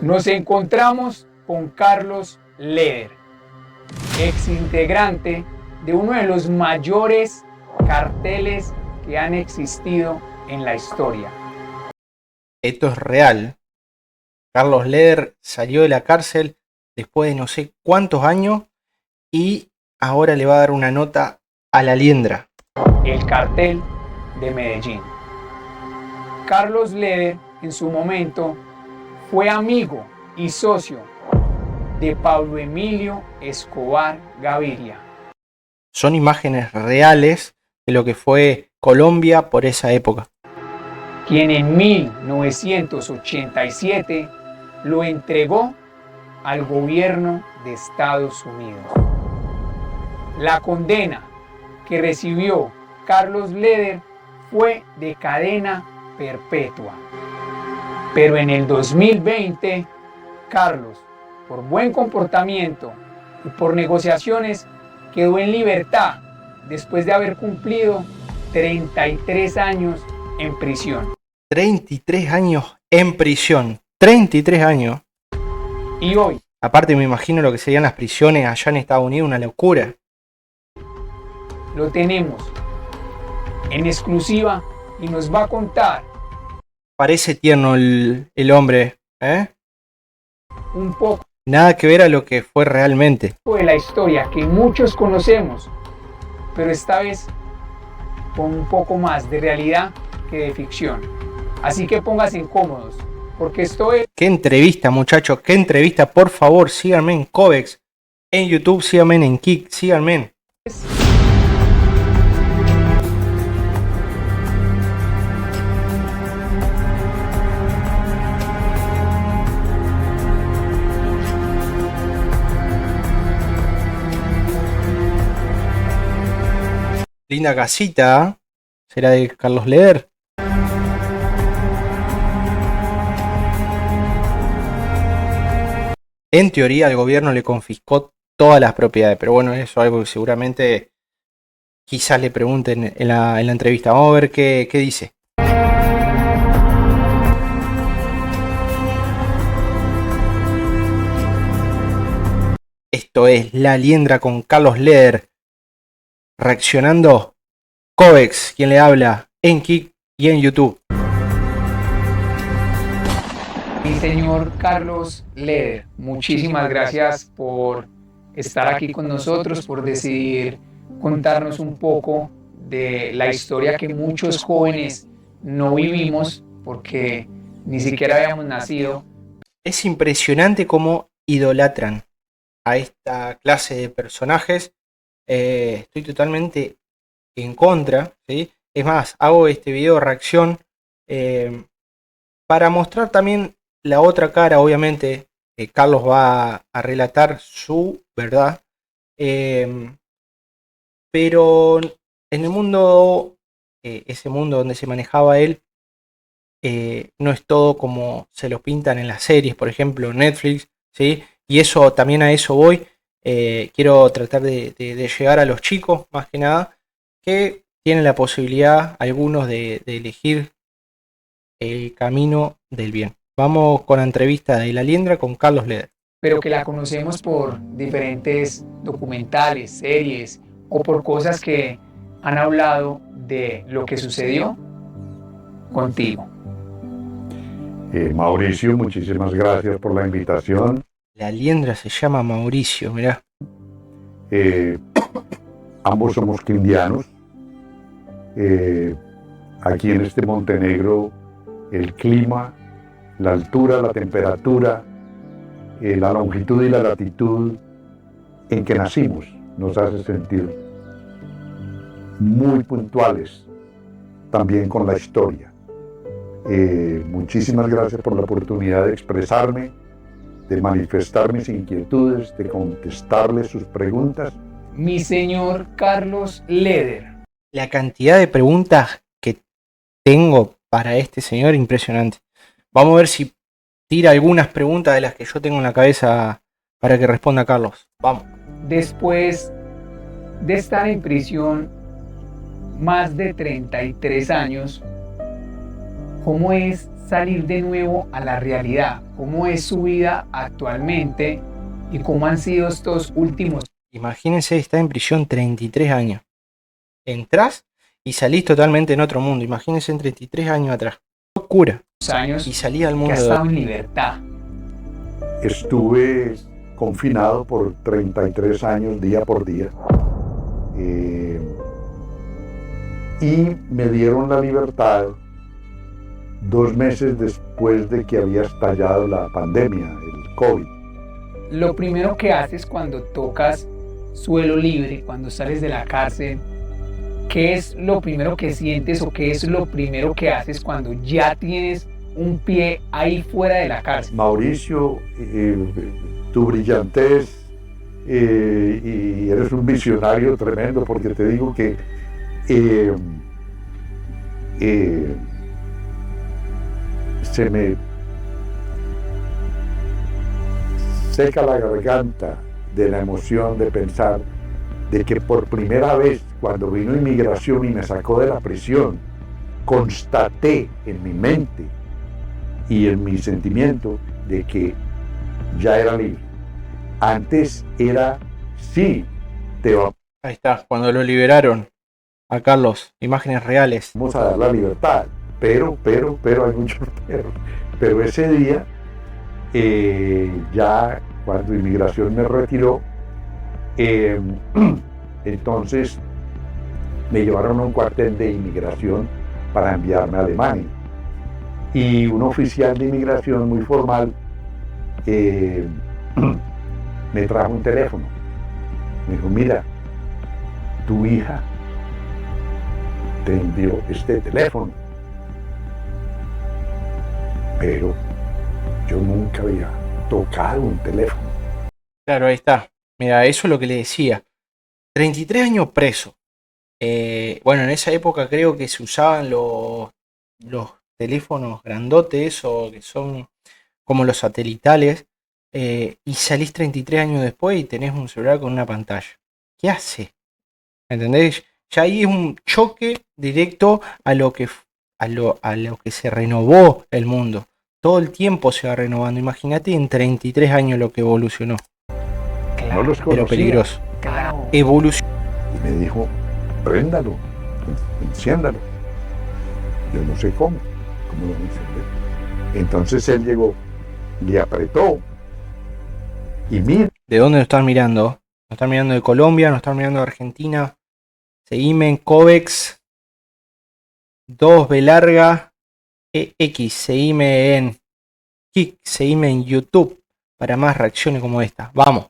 Nos encontramos con Carlos Leder, ex integrante de uno de los mayores carteles que han existido en la historia. Esto es real. Carlos Leder salió de la cárcel después de no sé cuántos años y ahora le va a dar una nota a la liendra. El cartel de Medellín. Carlos Leder en su momento fue amigo y socio de Pablo Emilio Escobar Gaviria. Son imágenes reales de lo que fue Colombia por esa época. Quien en 1987 lo entregó al gobierno de Estados Unidos. La condena que recibió Carlos Leder fue de cadena perpetua. Pero en el 2020, Carlos, por buen comportamiento y por negociaciones, quedó en libertad después de haber cumplido 33 años en prisión. 33 años en prisión. 33 años. Y hoy, aparte me imagino lo que serían las prisiones allá en Estados Unidos, una locura. Lo tenemos en exclusiva y nos va a contar. Parece tierno el hombre, ¿eh? Un poco. Nada que ver a lo que fue realmente. De la historia que muchos conocemos, pero esta vez con un poco más de realidad que de ficción. Así que pónganse incómodos, porque esto es... ¡Qué entrevista, muchachos! ¡Qué entrevista! Por favor, síganme en Covex, en YouTube, síganme en Kik, síganme. Linda casita, ¿será de Carlos Leder? En teoría el gobierno le confiscó todas las propiedades, pero bueno, eso es algo que seguramente quizás le pregunten en la entrevista. Vamos a ver qué dice. Esto es La Liendra con Carlos Leder. Reaccionando Covex, quien le habla, en Kik y en YouTube. Mi señor Carlos Leder, muchísimas gracias por estar aquí con nosotros, por decidir contarnos un poco de la historia que muchos jóvenes no vivimos porque ni siquiera habíamos nacido. Es impresionante cómo idolatran a esta clase de personajes. Estoy totalmente en contra, ¿sí? Es más, hago este video de reacción para mostrar también la otra cara. Obviamente Carlos va a relatar su verdad, pero en el mundo, ese mundo donde se manejaba él, no es todo como se lo pintan en las series, por ejemplo Netflix, ¿sí? Y eso también, a eso voy. Quiero tratar de llegar a los chicos, más que nada, que tienen la posibilidad, algunos, de elegir el camino del bien. Vamos con la entrevista de La Liendra con Carlos Leder. Pero que la conocemos por diferentes documentales, series o por cosas que han hablado de lo que sucedió contigo. Mauricio, muchísimas gracias por la invitación. La Liendra se llama Mauricio, mirá. Ambos somos quindianos. Aquí en este Montenegro, el clima, la altura, la temperatura, la longitud y la latitud en que nacimos nos hace sentir muy puntuales también con la historia. Muchísimas gracias por la oportunidad de expresarme, de manifestar mis inquietudes, de contestarles sus preguntas. Mi señor Carlos Leder. La cantidad de preguntas que tengo para este señor, impresionante. Vamos a ver si tira algunas preguntas de las que yo tengo en la cabeza para que responda Carlos. Vamos. Después de estar en prisión más de 33 años, ¿cómo es salir de nuevo a la realidad, cómo es su vida actualmente y cómo han sido estos últimos Imagínense, está en prisión 33 años. Entrás y salís totalmente en otro mundo. Imagínense en 33 años atrás. Locura. años Y salí al que ha mundo de... estado en libertad. Estuve confinado por 33 años día por día. Y me dieron la libertad 2 meses después de que había estallado la pandemia, el COVID. Lo primero que haces cuando tocas suelo libre, cuando sales de la cárcel, ¿qué es lo primero que sientes o qué es lo primero que haces cuando ya tienes un pie ahí fuera de la cárcel? Mauricio, tu brillantez y eres un visionario tremendo, porque te digo que se me seca la garganta de la emoción de pensar de que por primera vez, cuando vino inmigración y me sacó de la prisión, constaté en mi mente y en mi sentimiento de que ya era libre. Antes era, sí, te Ahí está, cuando lo liberaron a Carlos, imágenes reales. vamos a dar la libertad, pero, hay muchos pero. Pero ese día, ya cuando inmigración me retiró, entonces me llevaron a un cuartel de inmigración para enviarme a Alemania. Y un oficial de inmigración muy formal me trajo un teléfono. Me dijo, mira, tu hija te envió este teléfono. Pero yo nunca había tocado un teléfono. Claro, ahí está. Mira, eso es lo que le decía. 33 años preso. Bueno, en esa época creo que se usaban los teléfonos grandotes o que son como los satelitales. Y salís 33 años después y tenés un celular con una pantalla. ¿Qué hace? ¿Entendés? Ya ahí es un choque directo a lo que se renovó el mundo. Todo el tiempo se va renovando. Imagínate en 33 años lo que evolucionó. No los Pero conocía. peligroso. Claro. Evolución. Y me dijo, préndalo, enciéndalo. Yo no sé cómo lo voy a encender. Entonces él llegó, le apretó y mira. ¿De dónde nos están mirando? Nos están mirando de Colombia, nos están mirando de Argentina. Seguime en Covex 2B larga EX. Seguime en Kik. Seguime en YouTube para más reacciones como esta. Vamos.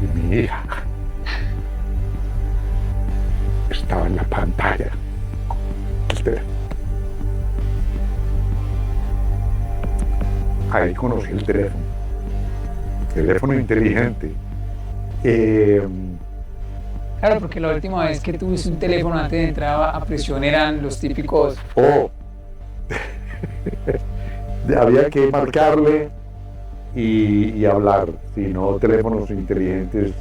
Y mi hija estaba en la pantalla. Ahí conocí el teléfono inteligente. Claro, porque la última vez que tuviste un teléfono antes de entrar a prisión eran los típicos. Había que marcarle y hablar, sino teléfonos inteligentes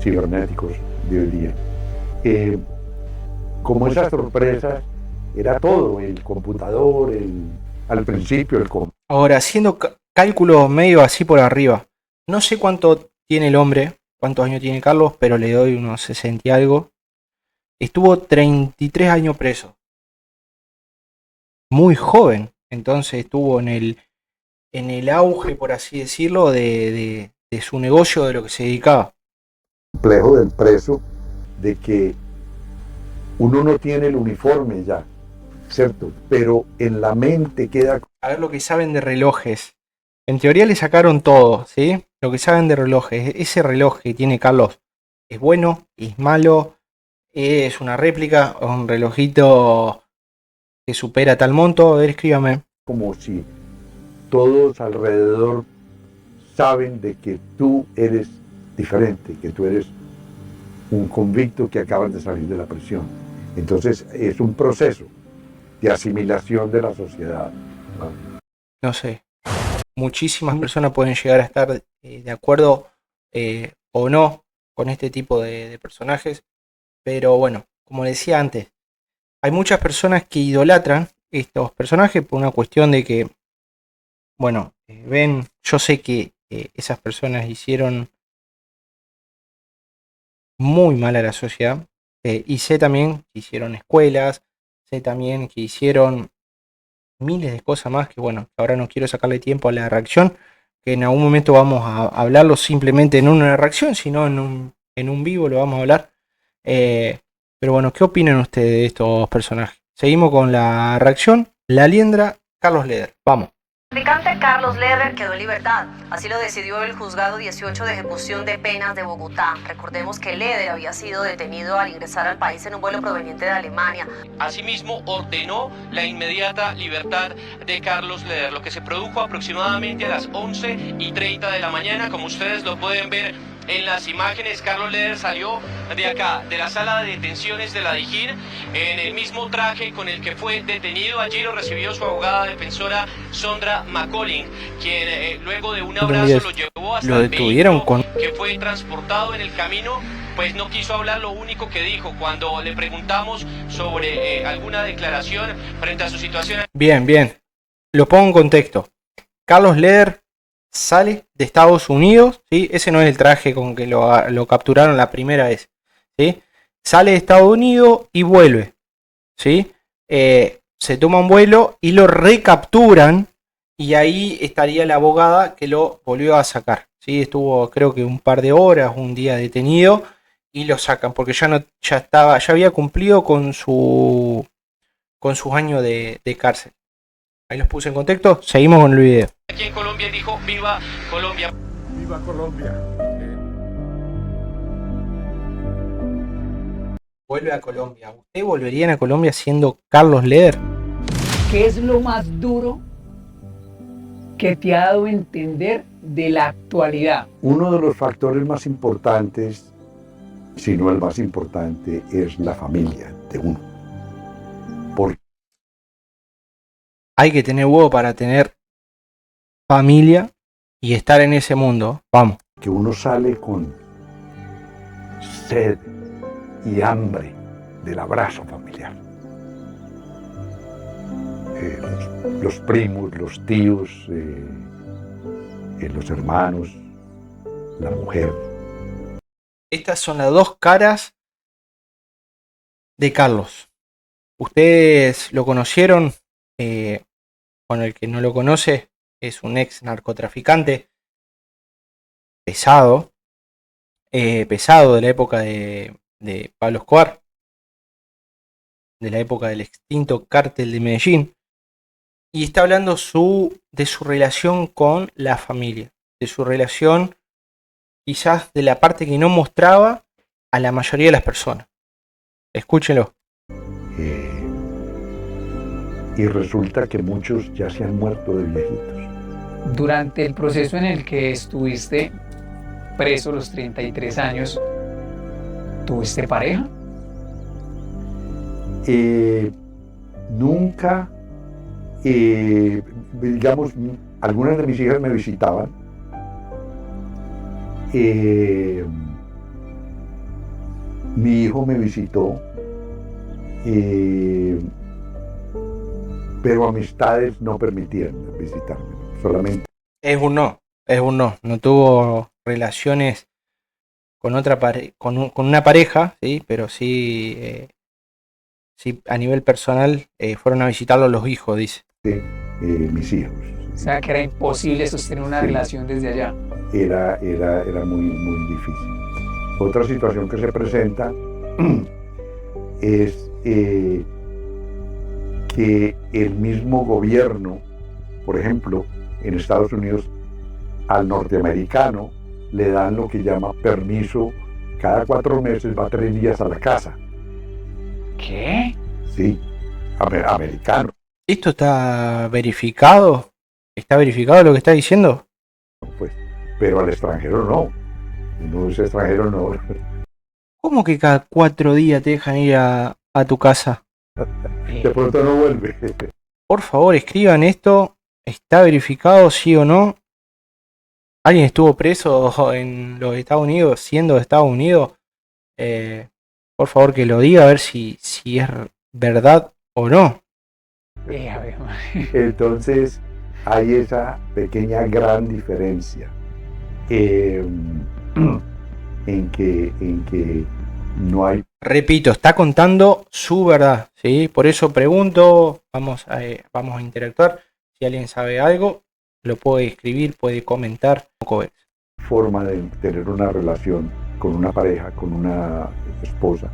cibernéticos de hoy día. Como esas sorpresas, era todo, el computador, al principio el computador. Ahora, haciendo cálculos medio así por arriba. No sé cuánto tiene el hombre, cuántos años tiene Carlos, pero le doy unos 60 y algo. Estuvo 33 años preso. Muy joven. Entonces estuvo en el auge, por así decirlo, de su negocio, de lo que se dedicaba. Complejo del preso, de que uno no tiene el uniforme ya, ¿cierto? Pero en la mente queda... A ver lo que saben de relojes. En teoría le sacaron todo, ¿sí? Lo que saben de relojes. Ese reloj que tiene Carlos, ¿es bueno? ¿Es malo? ¿Es una réplica? ¿O un relojito que supera tal monto? A ver, escríbame. Como si todos alrededor saben de que tú eres diferente, que tú eres un convicto que acabas de salir de la prisión. Entonces es un proceso de asimilación de la sociedad. No sé. Muchísimas personas pueden llegar a estar de acuerdo o no con este tipo de personajes. Pero bueno, como decía antes, hay muchas personas que idolatran estos personajes por una cuestión de que, bueno, ven, yo sé que esas personas hicieron muy mal a la sociedad, y sé también que hicieron escuelas, sé también que hicieron miles de cosas más que, bueno, ahora no quiero sacarle tiempo a la reacción, que en algún momento vamos a hablarlo simplemente en una reacción, sino en un vivo lo vamos a hablar. Pero bueno, ¿qué opinan ustedes de estos personajes? Seguimos con la reacción. La liendra, Carlos Leder. Vamos. El traficante Carlos Leder quedó en libertad. Así lo decidió el juzgado 18 de ejecución de penas de Bogotá. Recordemos que Leder había sido detenido al ingresar al país en un vuelo proveniente de Alemania. Asimismo, ordenó la inmediata libertad de Carlos Leder, lo que se produjo aproximadamente a las 11:30 de la mañana. Como ustedes lo pueden ver en las imágenes, Carlos Leder salió de acá, de la sala de detenciones de la DIJÍN, en el mismo traje con el que fue detenido. Allí lo recibió su abogada defensora Sondra McCollin, quien luego de un abrazo lo llevó hasta el vehículo que fue transportado. En el camino pues no quiso hablar. Lo único que dijo cuando le preguntamos sobre alguna declaración frente a su situación. Bien, lo pongo en contexto. Carlos Leder sale de Estados Unidos, ¿sí? Ese no es el traje con que lo capturaron la primera vez, ¿sí? Sale de Estados Unidos y vuelve, ¿sí? Se toma un vuelo y lo recapturan, y ahí estaría la abogada que lo volvió a sacar, ¿sí? Estuvo creo que un par de horas, un día detenido, y lo sacan porque ya había cumplido con sus años de cárcel. Ahí los puse en contexto, seguimos con el video. Aquí en Colombia dijo: ¡Viva Colombia! ¡Viva Colombia! Vuelve a Colombia. ¿Usted volvería a Colombia siendo Carlos Leder? ¿Qué es lo más duro que te ha dado a entender de la actualidad? Uno de los factores más importantes, si no el más importante, es la familia de uno. Porque hay que tener huevo para tener familia y estar en ese mundo. Vamos. uno sale con sed y hambre del abrazo familiar. Los primos, los tíos, los hermanos, la mujer. Estas son las dos caras de Carlos. Ustedes lo conocieron. Con el que no lo conoce, es un ex narcotraficante pesado de la época de Pablo Escobar, de la época del extinto cártel de Medellín, y está hablando de su relación con la familia, de su relación quizás de la parte que no mostraba a la mayoría de las personas. Escúchenlo. Y resulta que muchos ya se han muerto de viejitos. Durante el proceso en el que estuviste preso los 33 años, ¿tuviste pareja? Nunca, digamos, algunas de mis hijas me visitaban. Mi hijo me visitó. Pero amistades no permitían visitarme, solamente. Es un no. No tuvo relaciones con con una pareja, ¿sí? Pero sí, sí, a nivel personal fueron a visitarlo los hijos, dice. Mis hijos. O sea, que era imposible sostener una relación desde allá. Era muy, muy difícil. Otra situación que se presenta es que el mismo gobierno, por ejemplo, en Estados Unidos, al norteamericano le dan lo que llama permiso, cada 4 meses va 3 días a la casa. ¿Qué? Sí, americano. ¿Esto está verificado? ¿Está verificado lo que está diciendo? Pues, pero al extranjero no. No es extranjero, no. ¿Cómo que cada 4 días te dejan ir a tu casa? De pronto no vuelve. Por favor, escriban esto. ¿Está verificado, sí o no? ¿Alguien estuvo preso en los Estados Unidos, siendo de Estados Unidos? Por favor, que lo diga, a ver si es verdad o no. A ver, Entonces, hay esa pequeña gran diferencia en que no hay. Repito, está contando su verdad, ¿sí? Por eso pregunto, vamos a interactuar. Si alguien sabe algo, lo puede escribir, puede comentar. Forma de tener una relación con una pareja, con una esposa.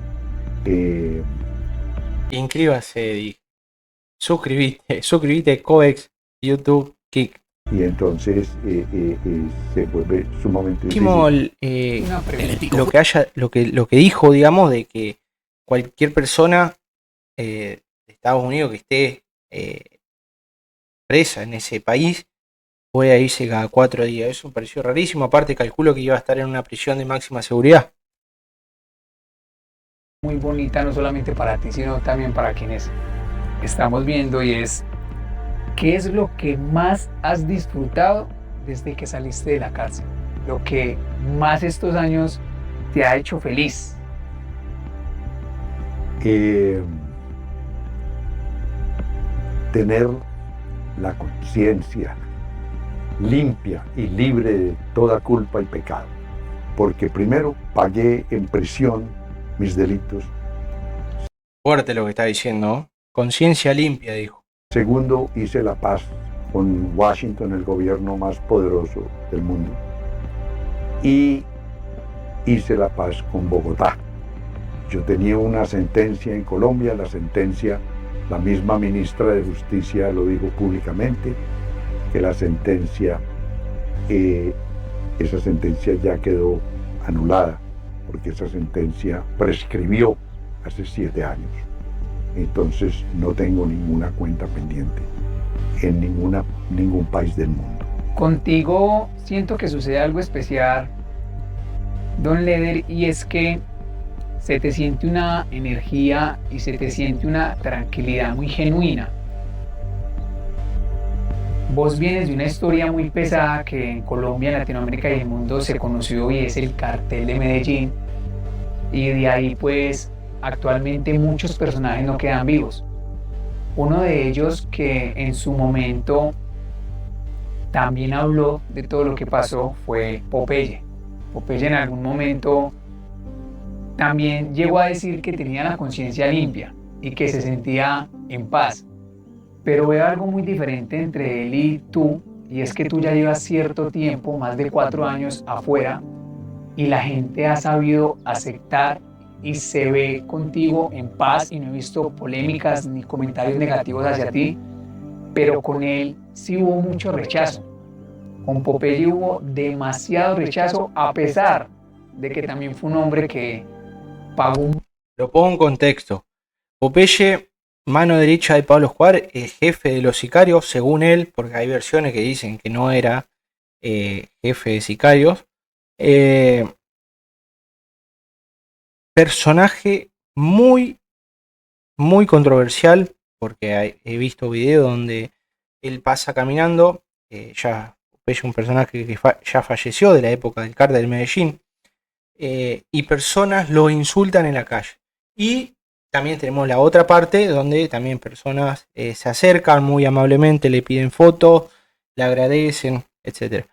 Inscríbase, suscribite, Coex, YouTube, Kik. Y entonces se vuelve sumamente Último, difícil. una pregunta. lo que dijo, digamos, de que cualquier persona de Estados Unidos que esté presa en ese país puede irse cada 4 días. Eso me pareció rarísimo. Aparte, calculo que iba a estar en una prisión de máxima seguridad. Muy bonita, no solamente para ti, sino también para quienes estamos viendo, y es: ¿qué es lo que más has disfrutado desde que saliste de la cárcel? Lo que más estos años te ha hecho feliz. Tener la conciencia limpia y libre de toda culpa y pecado. Porque primero pagué en prisión mis delitos. Fuerte lo que está diciendo, ¿no? Conciencia limpia, dijo. Segundo, hice la paz con Washington, el gobierno más poderoso del mundo. Y hice la paz con Bogotá. Yo tenía una sentencia en Colombia, la misma ministra de Justicia lo dijo públicamente, que esa sentencia ya quedó anulada, porque esa sentencia prescribió hace 7 años. Entonces no tengo ninguna cuenta pendiente en ningún país del mundo. Contigo siento que sucede algo especial, Don Leder, y es que se te siente una energía y se te siente una tranquilidad muy genuina. Vos vienes de una historia muy pesada que en Colombia, en Latinoamérica y el mundo se conoció, y es el cartel de Medellín, y de ahí pues actualmente muchos personajes no quedan vivos. Uno de ellos, que en su momento también habló de todo lo que pasó, fue Popeye. Popeye en algún momento también llegó a decir que tenía la conciencia limpia y que se sentía en paz. Pero veo algo muy diferente entre él y tú, y es que tú ya llevas cierto tiempo, más de 4 años afuera, y la gente ha sabido aceptar y se ve contigo en paz, y no he visto polémicas ni comentarios negativos hacia ti. Pero con él sí hubo mucho rechazo. Con Popeye hubo demasiado rechazo, a pesar de que también fue un hombre que pagó un... Lo pongo en contexto. Popeye, mano derecha de Pablo Escobar, el jefe de los sicarios, según él, porque hay versiones que dicen que no era jefe de sicarios. Personaje muy, muy controversial, porque he visto videos donde él pasa caminando, ya Popeye, un personaje que ya falleció de la época del cártel de Medellín, y personas lo insultan en la calle. Y también tenemos la otra parte donde también personas se acercan muy amablemente, le piden fotos, le agradecen, etc.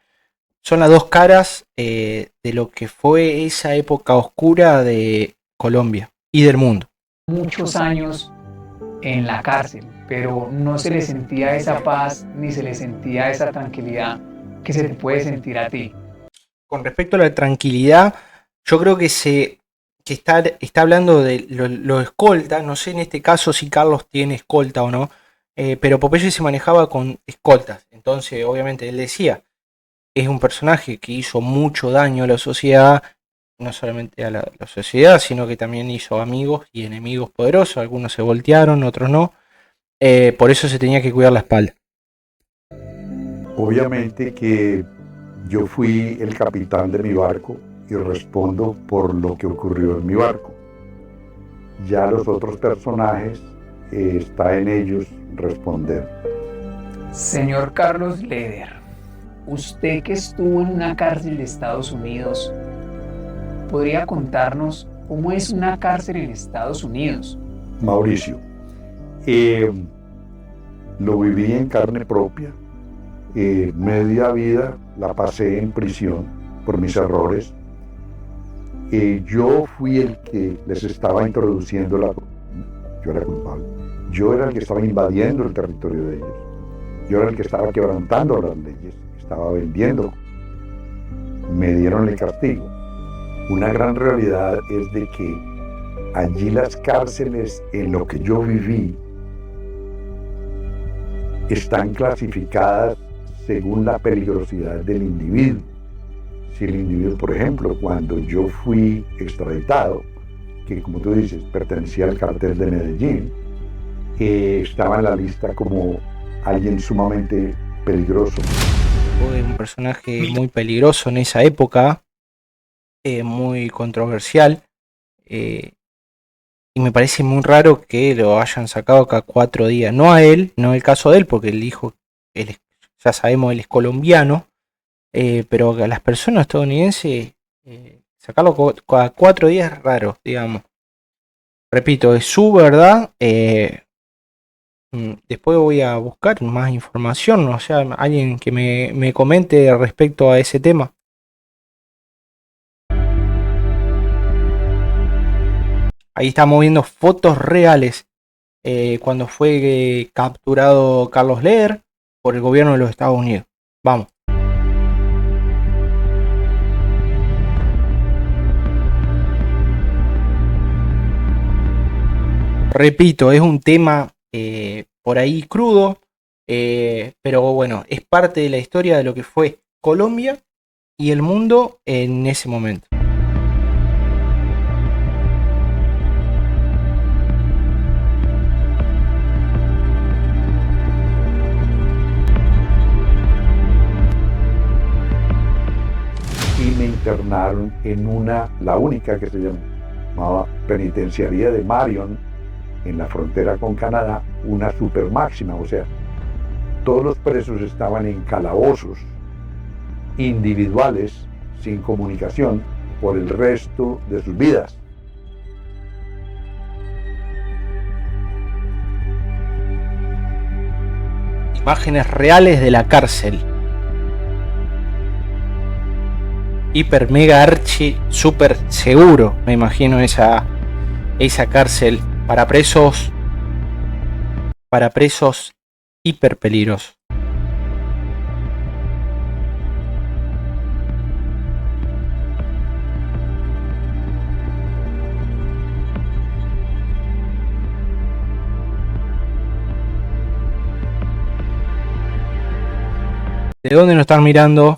Son las dos caras de lo que fue esa época oscura de Colombia y del mundo. Muchos años en la cárcel, pero no se le sentía esa paz ni se le sentía esa tranquilidad que se te puede sentir a ti. Con respecto a la tranquilidad, yo creo que está hablando de lo escolta. No sé en este caso si Carlos tiene escolta o no, pero Popeye se manejaba con escoltas. Entonces, obviamente, él decía, es un personaje que hizo mucho daño a la sociedad, no solamente a la sociedad, sino que también hizo amigos y enemigos poderosos. Algunos se voltearon, otros no. Por eso se tenía que cuidar la espalda. Obviamente que yo fui el capitán de mi barco y respondo por lo que ocurrió en mi barco. Ya los otros personajes, está en ellos responder. Señor Carlos Leder, usted que estuvo en una cárcel de Estados Unidos, ¿podría contarnos cómo es una cárcel en Estados Unidos? Mauricio, Lo viví en carne propia. Media vida la pasé en prisión por mis errores. Yo fui el que les estaba introduciendo yo era culpable. Yo era el que estaba invadiendo el territorio de ellos. Yo era el que estaba quebrantando las leyes, estaba vendiendo. Me dieron el castigo. Una gran realidad es de que allí las cárceles, en lo que yo viví, están clasificadas según la peligrosidad del individuo. Si el individuo, por ejemplo, cuando yo fui extraditado, que como tú dices, pertenecía al cartel de Medellín, estaba en la lista como alguien sumamente peligroso. Fue un personaje muy peligroso en esa época, muy controversial, y me parece muy raro que lo hayan sacado cada 4 días. No a él, no el caso de él, porque el hijo, ya sabemos, él es colombiano, pero a las personas estadounidenses, sacarlo cada 4 días es raro, digamos. Repito, es su verdad. Después voy a buscar más información, o sea, alguien que me comente respecto a ese tema. Ahí estamos viendo fotos reales cuando fue capturado Carlos Leder por el gobierno de los Estados Unidos. Vamos. Repito, es un tema por ahí crudo, pero bueno, es parte de la historia de lo que fue Colombia y el mundo en ese momento. Y me internaron en la única que se llamaba penitenciaría de Marion, en la frontera con Canadá, una super máxima, o sea, todos los presos estaban en calabozos individuales, sin comunicación, por el resto de sus vidas. Imágenes reales de la cárcel. Hiper, mega, archi, super seguro, me imagino esa cárcel para presos hiper peligrosos. ¿De dónde nos están mirando?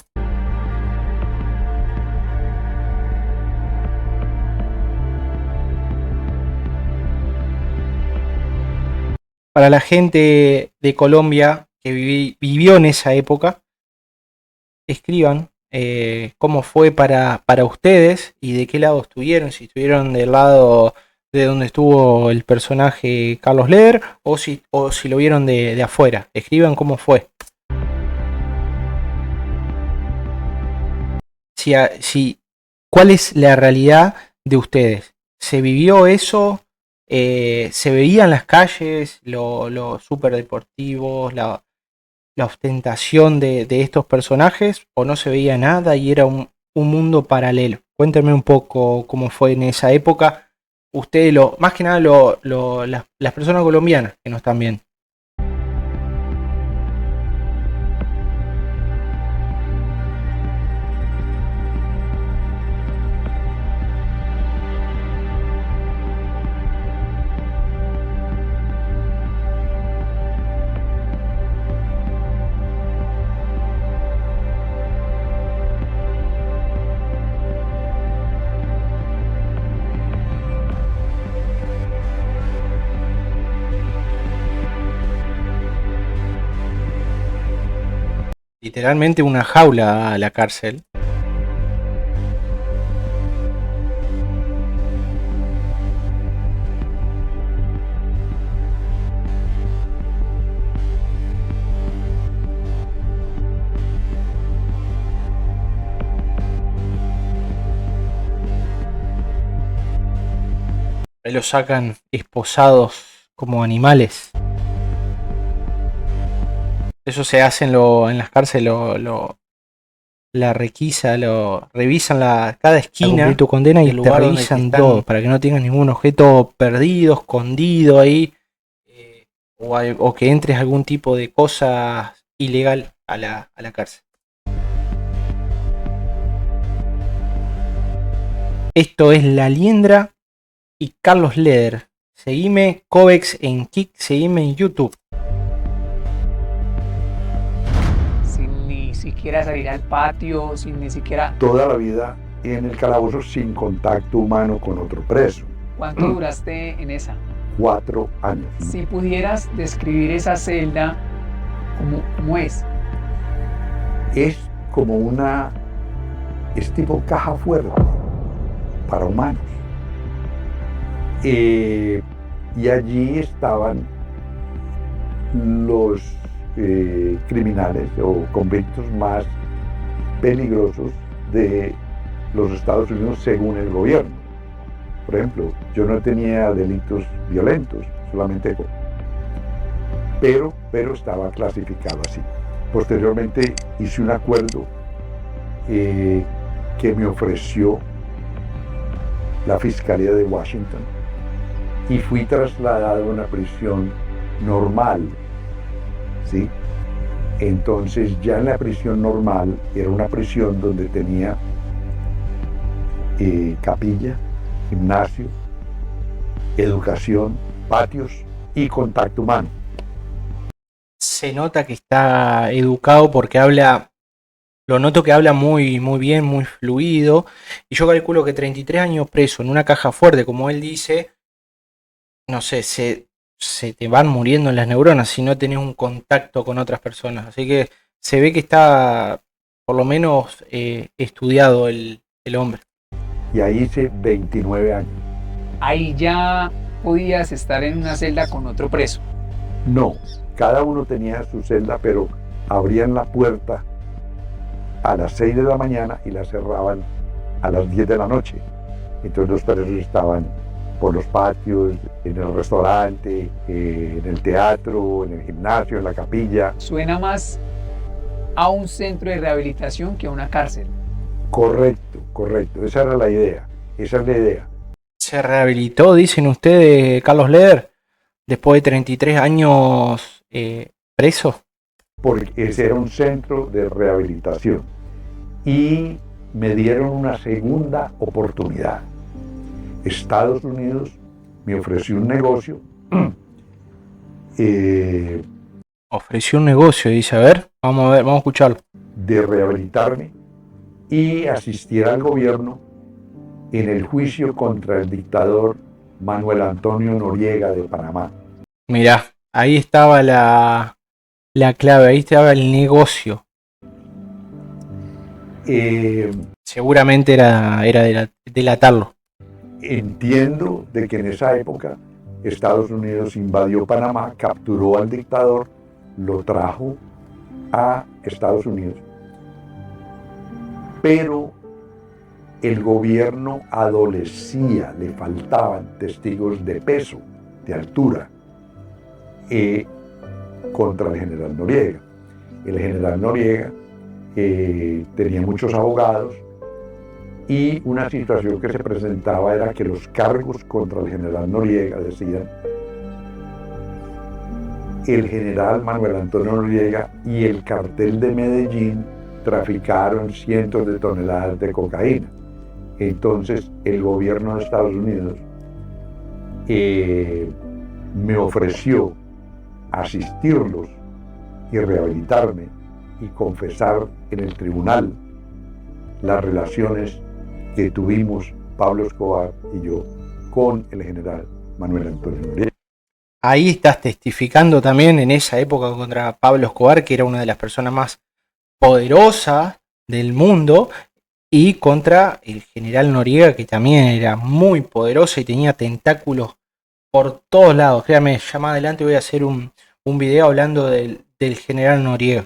Para la gente de Colombia que vivió en esa época, escriban cómo fue para ustedes y de qué lado estuvieron, si estuvieron del lado de donde estuvo el personaje Carlos Leder o si lo vieron de afuera. Escriban cómo fue. ¿Cuál es la realidad de ustedes? ¿Se vivió eso? ¿Se veía en las calles los super deportivos, la ostentación de estos personajes, o no se veía nada y era un mundo paralelo? Cuéntenme un poco cómo fue en esa época. Ustedes, más que nada las personas colombianas que nos están viendo. Literalmente una jaula a la cárcel. Ahí los sacan esposados como animales. Eso se hace en las cárceles, la requisa, revisan cada esquina de tu condena y te revisan todo para que no tengas ningún objeto perdido, escondido ahí, o que entres algún tipo de cosa ilegal a la cárcel. Esto es La Liendra y Carlos Leder. Seguime Covex en Kik, seguime en YouTube. Sin ni siquiera salir al patio, sin ni siquiera... Toda la vida en el calabozo sin contacto humano con otro preso. ¿Cuánto duraste en esa? 4 años. Si pudieras describir esa celda, ¿cómo es? Es como es tipo caja fuerte para humanos. Y allí estaban los criminales o convictos más peligrosos de los Estados Unidos según el gobierno. Por ejemplo, yo no tenía delitos violentos, solamente pero estaba clasificado así. Posteriormente hice un acuerdo que me ofreció la Fiscalía de Washington y fui trasladado a una prisión normal, ¿sí? Entonces ya en la prisión normal era una prisión donde tenía capilla, gimnasio, educación, patios y contacto humano. Se nota que está educado porque lo noto que habla muy, muy bien, muy fluido. Y yo calculo que 33 años preso en una caja fuerte, como él dice, no sé, se te van muriendo las neuronas si no tenés un contacto con otras personas. Así que se ve que está por lo menos estudiado el hombre. Y ahí hice 29 años. Ahí ya podías estar en una celda con otro preso. No, cada uno tenía su celda, pero abrían la puerta a las 6 de la mañana y la cerraban a las 10 de la noche. Entonces los presos estaban por los patios, en el restaurante, en el teatro, en el gimnasio, en la capilla. Suena más a un centro de rehabilitación que a una cárcel. Correcto. Esa era la idea. Se rehabilitó, dicen ustedes, Carlos Leder, después de 33 años preso. Porque ese era un centro de rehabilitación. Y me dieron una segunda oportunidad. Estados Unidos me ofreció un negocio. Ofreció un negocio, dice, a ver, vamos a escucharlo. De rehabilitarme y asistir al gobierno en el juicio contra el dictador Manuel Antonio Noriega de Panamá. Mirá, ahí estaba la clave, ahí estaba el negocio. Seguramente era delatarlo. Entiendo de que en esa época Estados Unidos invadió Panamá, capturó al dictador, lo trajo a Estados Unidos, pero el gobierno adolecía, le faltaban testigos de peso, de altura, contra el general Noriega. El general Noriega tenía muchos abogados y una situación que se presentaba era que los cargos contra el general Noriega decían: el general Manuel Antonio Noriega y el cartel de Medellín traficaron cientos de toneladas de cocaína. Entonces el gobierno de Estados Unidos me ofreció asistirlos y rehabilitarme y confesar en el tribunal las relaciones que tuvimos Pablo Escobar y yo con el general Manuel Antonio Noriega. Ahí estás testificando también en esa época contra Pablo Escobar, que era una de las personas más poderosas del mundo, y contra el general Noriega, que también era muy poderoso y tenía tentáculos por todos lados. Créame, ya más adelante voy a hacer un video hablando del general Noriega.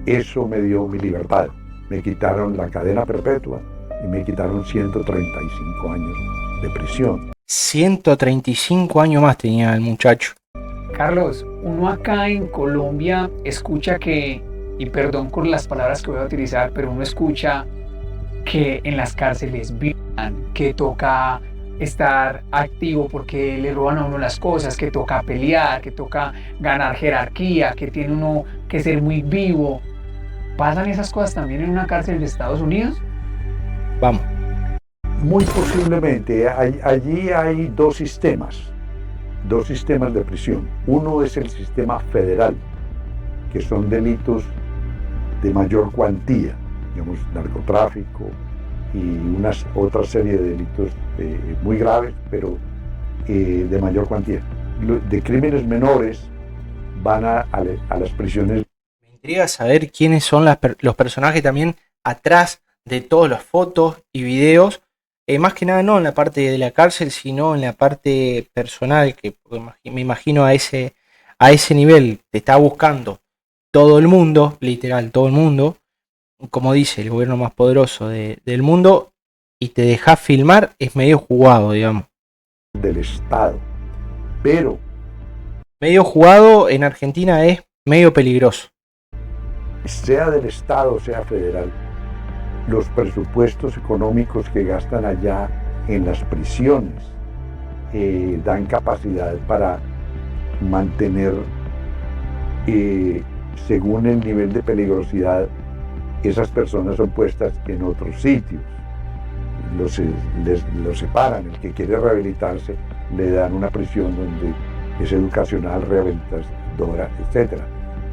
Eso me dio mi libertad. Me quitaron la cadena perpetua y me quitaron 135 años de prisión. 135 años más tenía el muchacho. Carlos, Uno acá en Colombia escucha que, y perdón por las palabras que voy a utilizar, pero uno escucha que en las cárceles violan, que toca estar activo porque le roban a uno las cosas, que toca pelear, que toca ganar jerarquía, que tiene uno que ser muy vivo. ¿Pasan esas cosas también en una cárcel de Estados Unidos? Vamos. Muy posiblemente. Allí hay dos sistemas de prisión. Uno es el sistema federal, que son delitos de mayor cuantía, digamos, narcotráfico y una otra serie de delitos muy graves, pero de mayor cuantía. De crímenes menores van a las prisiones. Me intriga saber quiénes son los personajes también atrás de todas las fotos y videos. Más que nada no en la parte de la cárcel, sino en la parte personal, que me imagino a ese nivel te está buscando todo el mundo, literal, todo el mundo, como dice, el gobierno más poderoso del mundo, y te deja filmar, es medio jugado, digamos. Del Estado. Pero medio jugado en Argentina es medio peligroso. Sea del Estado, sea federal, los presupuestos económicos que gastan allá en las prisiones dan capacidad para mantener, según el nivel de peligrosidad, esas personas son puestas en otros sitios. Los separan. El que quiere rehabilitarse le dan una prisión donde es educacional, rehabilitadora, etc.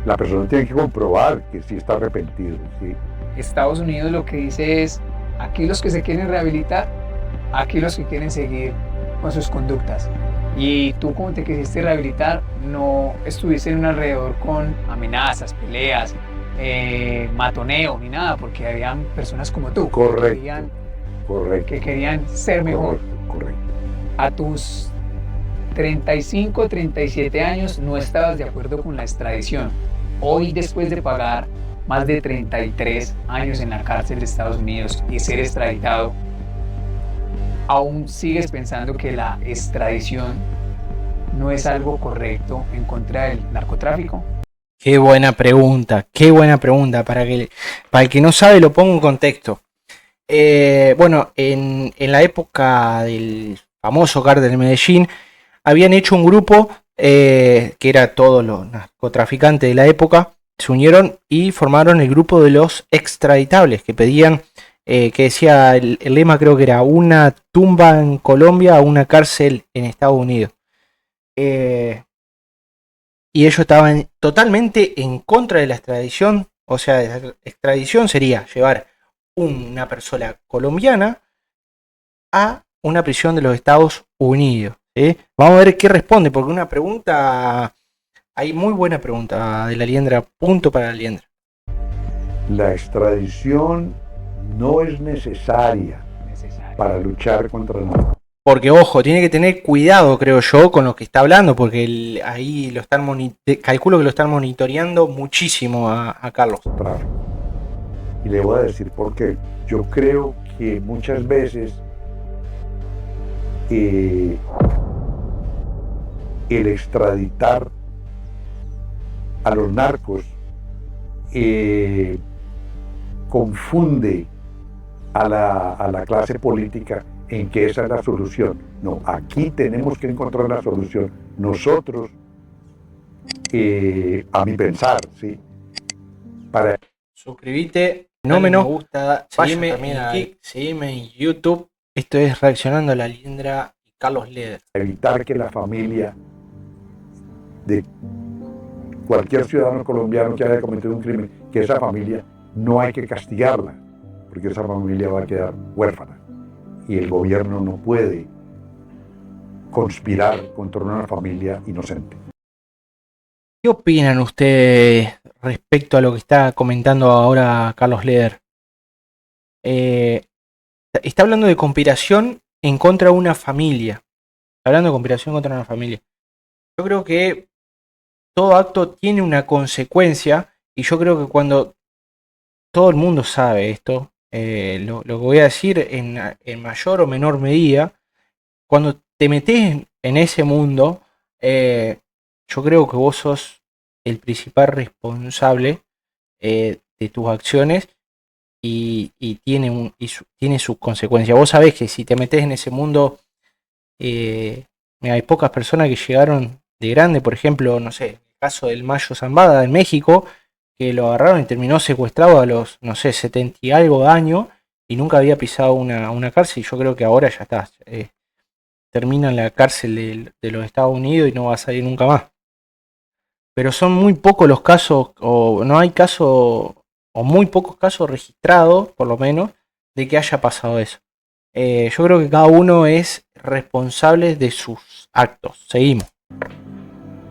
La persona tiene que comprobar que sí está arrepentido, ¿sí? Estados Unidos lo que dice es, aquí los que se quieren rehabilitar, aquí los que quieren seguir con sus conductas. Y tú, como te quisiste rehabilitar, no estuviste en un alrededor con amenazas, peleas, matoneo ni nada, porque habían personas como tú que querían ser mejor. Correcto. A tus 35, 37 años no estabas de acuerdo con la extradición. Hoy, después de pagar más de 33 años en la cárcel de Estados Unidos y ser extraditado, ¿aún sigues pensando que la extradición no es algo correcto en contra del narcotráfico? Qué buena pregunta. Para el que no sabe, lo pongo en contexto. Bueno, en la época del famoso cártel de Medellín, habían hecho un grupo que era todos los narcotraficantes de la época, se unieron y formaron el grupo de los extraditables, que pedían, que decía el lema, creo que era una tumba en Colombia, una cárcel en Estados Unidos. Y ellos estaban totalmente en contra de la extradición. O sea, la extradición sería llevar una persona colombiana a una prisión de los Estados Unidos. Vamos a ver qué responde, porque una pregunta, hay muy buena pregunta de la Liendra, punto para la Liendra. La extradición no es necesaria para luchar contra el narcotráfico. Porque, ojo, tiene que tener cuidado, creo yo, con lo que está hablando, porque ahí lo están calculo que lo están monitoreando muchísimo a Carlos. Y le voy a decir por qué. Yo creo que muchas veces el extraditar a los narcos confunde a la clase política en que esa es la solución. No, aquí tenemos que encontrar la solución. Nosotros, a mi pensar, ¿sí? Para suscribite, me gusta, seguime en YouTube. Esto es Reaccionando a la Liendra y Carlos Leder. Evitar que la familia de cualquier ciudadano colombiano que haya cometido un crimen, que esa familia no hay que castigarla, porque esa familia va a quedar huérfana. Y el gobierno no puede conspirar contra una familia inocente. ¿Qué opinan ustedes respecto a lo que está comentando ahora Carlos Leder? Está hablando de conspiración en contra de una familia. Está hablando de conspiración contra una familia. Yo creo que todo acto tiene una consecuencia, y yo creo que cuando todo el mundo sabe esto, lo que voy a decir en mayor o menor medida, cuando te metes en ese mundo, yo creo que vos sos el principal responsable de tus acciones y tiene sus consecuencias. Vos sabés que si te metés en ese mundo, hay pocas personas que llegaron de grande, por ejemplo, no sé, el caso del Mayo Zambada en México, que lo agarraron y terminó secuestrado a los, no sé, 70 y algo de años y nunca había pisado una cárcel. Yo creo que ahora ya está. Termina en la cárcel de los Estados Unidos y no va a salir nunca más. Pero son muy pocos los casos, o no hay casos, o muy pocos casos registrados, por lo menos, de que haya pasado eso. Yo creo que cada uno es responsable de sus actos. Seguimos.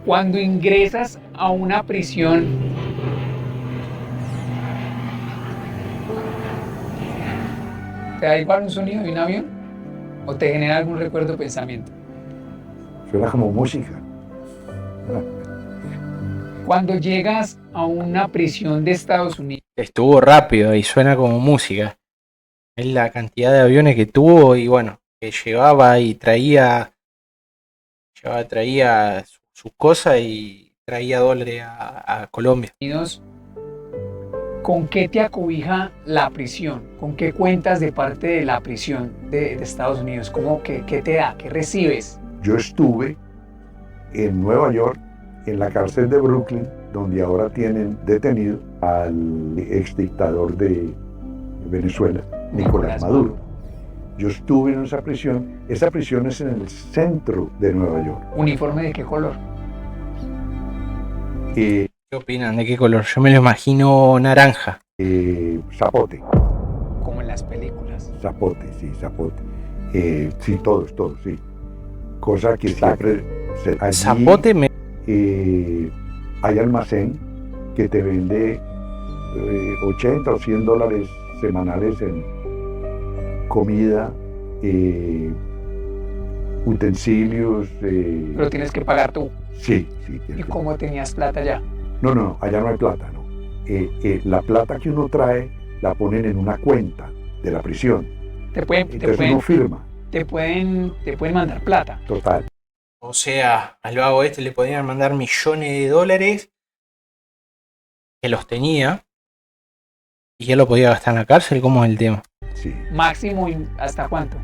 Cuando ingresas a una prisión, ¿te da igual un sonido de un avión? ¿O te genera algún recuerdo o pensamiento? Suena como música. Cuando llegas a una prisión de Estados Unidos, Estuvo rápido y suena como música. Es la cantidad de aviones que tuvo y bueno, que llevaba y traía sus cosas y traía dólares a Colombia. ¿con qué te acobija la prisión? ¿Con qué cuentas de parte de la prisión de Estados Unidos? ¿Qué te da? ¿Qué recibes? Yo estuve en Nueva York, en la cárcel de Brooklyn, donde ahora tienen detenido al ex dictador de Venezuela, Nicolás Maduro. Yo estuve en esa prisión es en el centro de Nueva York. ¿Uniforme de qué color? Eh, ¿Qué opinan? ¿De qué color? Yo me lo imagino naranja. Zapote, Como en las películas. zapote, sí, zapote. Sí, todos, sí. Cosa que siempre... allí, Zapote me... hay almacén que te vende 80 o 100 dólares semanales en comida, utensilios. Pero tienes que pagar tú. Sí. ¿Y cómo tenías plata allá? No, allá no hay plata, no. La plata que uno trae la ponen en una cuenta de la prisión. Entonces uno firma. Te pueden mandar plata. Total. O sea, al vago este le podían mandar millones de dólares que los tenía y él lo podía gastar en la cárcel. ¿Cómo es el tema? Sí. Máximo, ¿hasta cuánto?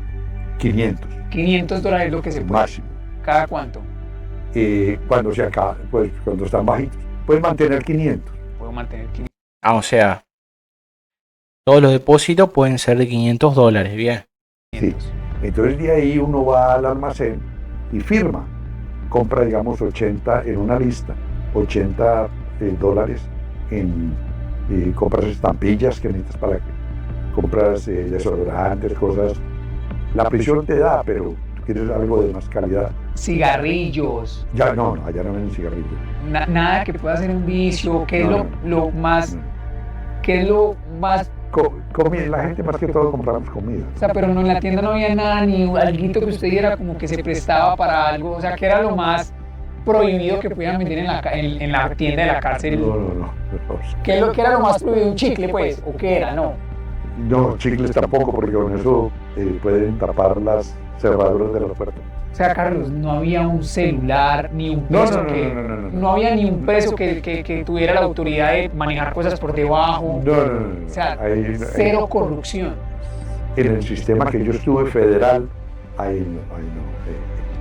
500. 500 dólares es lo que se puede. Máximo. ¿Cada cuánto? Cuando se acaba, pues cuando están bajitos. Pueden mantener 500. Puedo mantener 500. Ah, o sea, todos los depósitos pueden ser de 500 dólares, bien. Sí. Entonces de ahí uno va al almacén y firma. Compra, digamos, 80 en una lista, 80 dólares en compras estampillas que necesitas para que compras desodorantes, cosas. La prisión te da, pero tú quieres algo de más calidad. Cigarrillos. Ya no, allá no venden cigarrillos. Nada que pueda ser un vicio. ¿Qué es No. lo más? ¿Qué es lo más? La gente más que todo compramos comida. O sea, pero no, en la tienda no había nada, ni alguito que usted diera como que se prestaba para algo. O sea, que era lo más prohibido que pudieran vender en la tienda de la cárcel. No. ¿Qué era lo más prohibido? ¿Un chicle, pues? ¿O qué era? No. No, chicles tampoco, porque con eso pueden tapar las cerraduras de las puertas. O sea, Carlos, no había un celular, ni un preso no había ni un preso que tuviera la autoridad de manejar cosas por debajo. No. O sea, Ahí, cero corrupción. En el sistema que yo estuve federal, ahí no.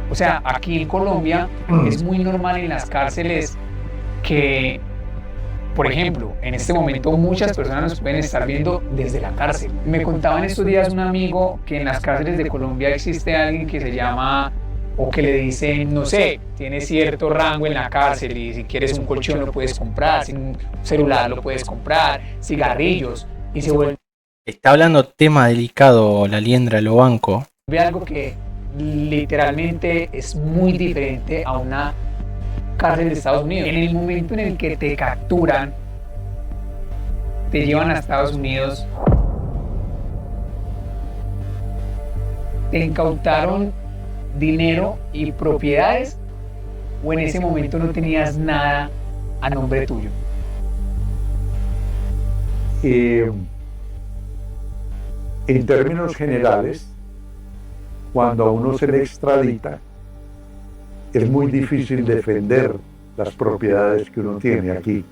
O sea, aquí en Colombia es muy normal en las cárceles que, por ejemplo, en este momento muchas personas nos pueden estar viendo desde la cárcel. Me contaba en estos días un amigo que en las cárceles de Colombia existe alguien que se llama, o que le dicen, no sé, tiene cierto rango en la cárcel y si quieres un colchón lo puedes comprar, si un celular lo puedes comprar, cigarrillos, y se vuelve Está hablando tema delicado, la liendra, lo banco. algo que literalmente es muy diferente a una cárcel de Estados Unidos. En el momento en el que te capturan, te llevan a Estados Unidos, te incautaron dinero y propiedades, o en ese momento no tenías nada a nombre tuyo. En términos generales, cuando a uno se le extradita, es muy difícil defender las propiedades que uno tiene aquí.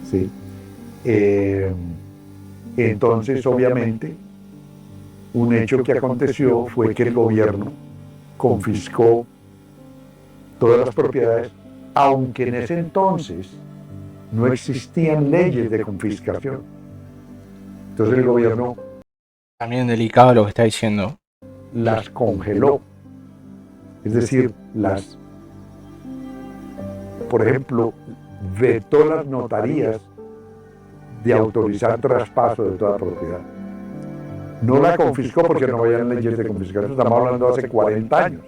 ¿Sí? Entonces, obviamente, un hecho que aconteció fue que el gobierno confiscó todas las propiedades, aunque en ese entonces no existían leyes de confiscación. Entonces el gobierno También delicado lo que está diciendo. las congeló. Es decir, por ejemplo, vetó las notarías de autorizar traspaso de toda propiedad. No la confiscó porque no había leyes de confiscación, estamos hablando de hace 40 años.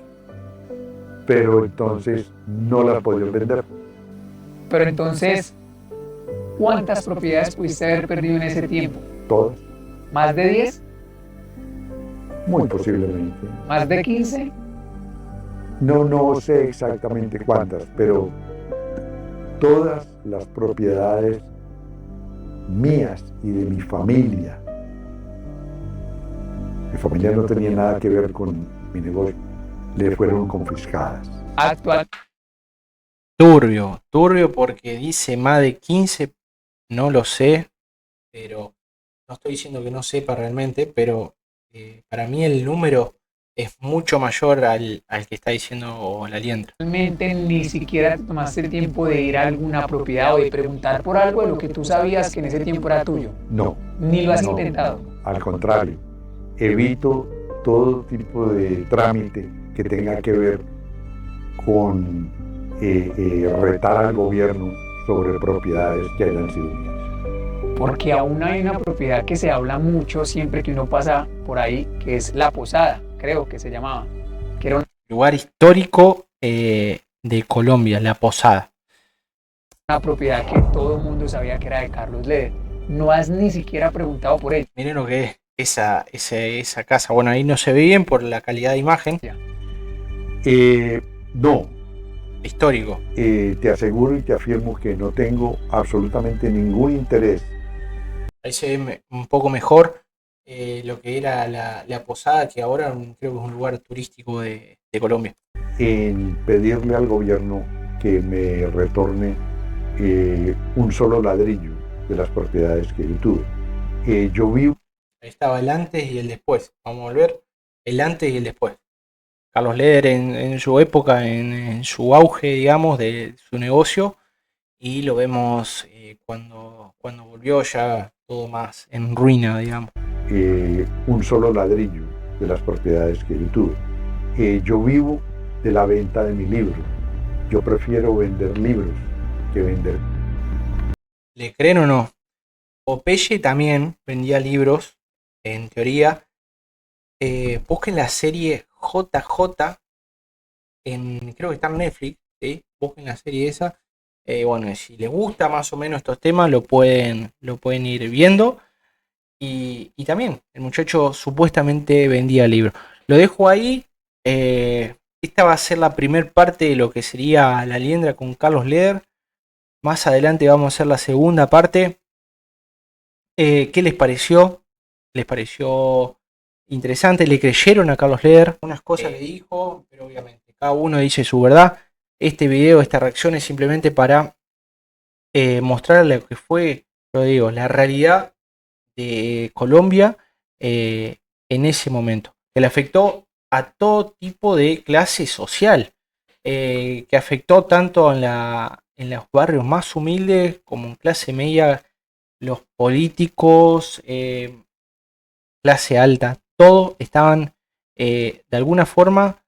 Pero entonces no la podían vender. Pero entonces, ¿cuántas propiedades pudiste haber perdido en ese tiempo? Todas, ¿Más de 10? muy posiblemente. ¿Más de 15? No sé exactamente cuántas, pero todas las propiedades mías y de mi familia no tenía nada que ver con mi negocio, le fueron confiscadas. Actual. Turbio porque dice más de 15, no lo sé, pero no estoy diciendo que no sepa realmente, pero para mí el número es mucho mayor al que está diciendo la liendra. Realmente ni siquiera te tomaste el tiempo de ir a alguna propiedad o de preguntar por algo de lo que tú sabías que en ese tiempo era tuyo. No. Ni lo has No. intentado. Al contrario, evito todo tipo de trámite que tenga que ver con retar al gobierno sobre propiedades que hayan sido mías. Porque aún hay una propiedad que se habla mucho siempre que uno pasa por ahí, que es La Posada, creo que se llamaba. Que era Lugar histórico de Colombia, La Posada. una propiedad que todo el mundo sabía que era de Carlos Leder. No has ni siquiera preguntado por ella. Miren lo que es esa casa. Bueno, ahí no se ve bien por la calidad de imagen. No, Histórico. te aseguro y te afirmo que no tengo absolutamente ningún interés Ahí se ve un poco mejor lo que era la Posada, que ahora creo que es un lugar turístico de Colombia. en pedirle al gobierno que me retorne un solo ladrillo de las propiedades que yo tuve. Yo vivo. Ahí estaba el antes y el después. Vamos a volver. El antes y el después. Carlos Leder en su época, en su auge, digamos, de su negocio. Y lo vemos cuando volvió ya todo más en ruina, digamos. Un solo ladrillo de las propiedades que yo tuve. Yo vivo de la venta de mi libro. Yo prefiero vender libros que vender. ¿Le creen o no? Popeye también vendía libros, en teoría. Busquen la serie JJ, creo que está en Netflix, ¿sí? Busquen la serie esa. Bueno, si les gusta más o menos estos temas, lo pueden ir viendo. Y también, el muchacho supuestamente vendía libros. Lo dejo ahí. Esta va a ser la primer parte de lo que sería La Liendra con Carlos Leder. Más adelante vamos a hacer la segunda parte. ¿Qué les pareció? ¿Les pareció interesante? ¿Le creyeron a Carlos Leder? Unas cosas le dijo, pero obviamente cada uno dice su verdad. Este video, esta reacción es simplemente para mostrar lo que fue, lo digo, la realidad de Colombia en ese momento, que le afectó a todo tipo de clase social, que afectó tanto en los barrios más humildes como en clase media, los políticos, clase alta, todos estaban de alguna forma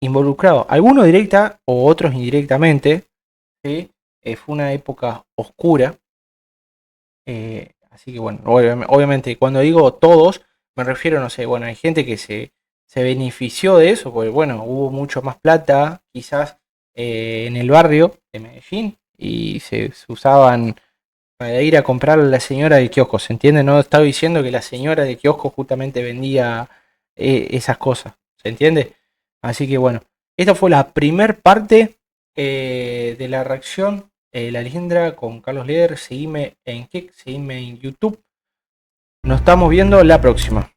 involucrados, algunos directa o otros indirectamente, ¿sí? Fue una época oscura. Así que bueno, obviamente cuando digo todos, me refiero, no sé, bueno, hay gente que se benefició de eso, porque bueno, hubo mucho más plata quizás en el barrio de Medellín y se usaban para ir a comprar a la señora del kiosco, ¿se entiende? No estaba diciendo que la señora del kiosco justamente vendía esas cosas, ¿se entiende? Así que bueno, esta fue la primer parte de la reacción. La Liendra con Carlos Leder. Seguime en Kik, seguime en YouTube. Nos estamos viendo la próxima.